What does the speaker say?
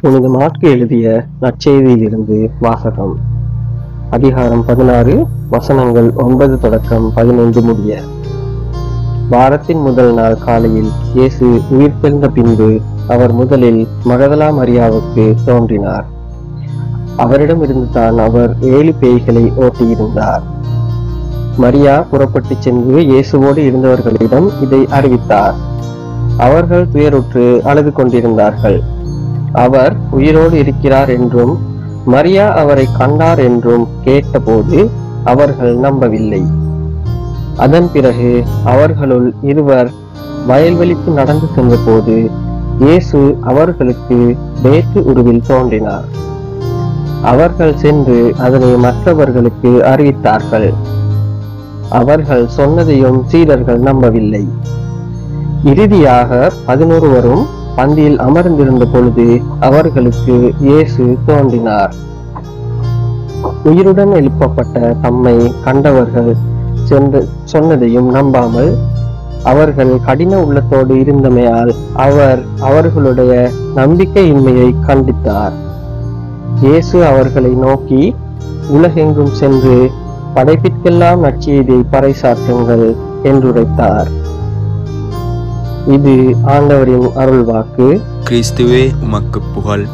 புனித மாற்கு எழுதிய நற்செய்தியிலிருந்து வாசகம். அதிகாரம் 16, வசனங்கள் 9 தொடக்கம் 15 முடிய. வாரத்தின் முதல் நாள் காலையில் இயேசு உயிர்த்தெழுந்த பின்பு அவர் முதலில் மகதலா மரியாவுக்கு தோன்றினார். அவரிடமிருந்து தான் அவர் 7 பேய்களை ஓட்டியிருந்தார். மரியா புறப்பட்டு சென்று இயேசுவோடு இருந்தவர்களிடம் இதை அறிவித்தார். அவர்கள் துயருற்று அழுது கொண்டிருந்தார்கள். அவர் உயிரோடு இருக்கிறார் என்றும் மரியா அவரை கண்டார் என்றும் கேட்டபோது அவர்கள் நம்பவில்லை. அதன் பிறகு அவர்களுள் இருவர் வயல்வெளிக்கு நடந்து சென்றபோது இயேசு அவர்களுக்கு வேற்று உருவில் தோன்றினார். அவர்கள் சென்று அதனை மற்றவர்களுக்கு அறிவித்தார்கள். அவர்கள் சொன்னதையும் சீடர்கள் நம்பவில்லை. இறுதியாக 11 பந்தியில் அமர்ந்திருந்த பொழுது அவர்களுக்கு இயேசு தோன்றினார். உயிருடன் எழுப்பப்பட்ட தம்மை கண்டவர்கள் சொன்னதையும் நம்பாமல் அவர்கள் கடின உள்ளத்தோடு இருந்தமையால் அவர் அவர்களுடைய நம்பிக்கையின்மையை கண்டித்தார். இயேசு அவர்களை நோக்கி, உலகெங்கும் சென்று படைப்பிற்கெல்லாம் நற்செய்தியை பறைசாற்றுங்கள் என்றுரைத்தார். இது ஆண்டவரின் அருள்வாக்கு. கிறிஸ்துவே உமக்கு புகழ்.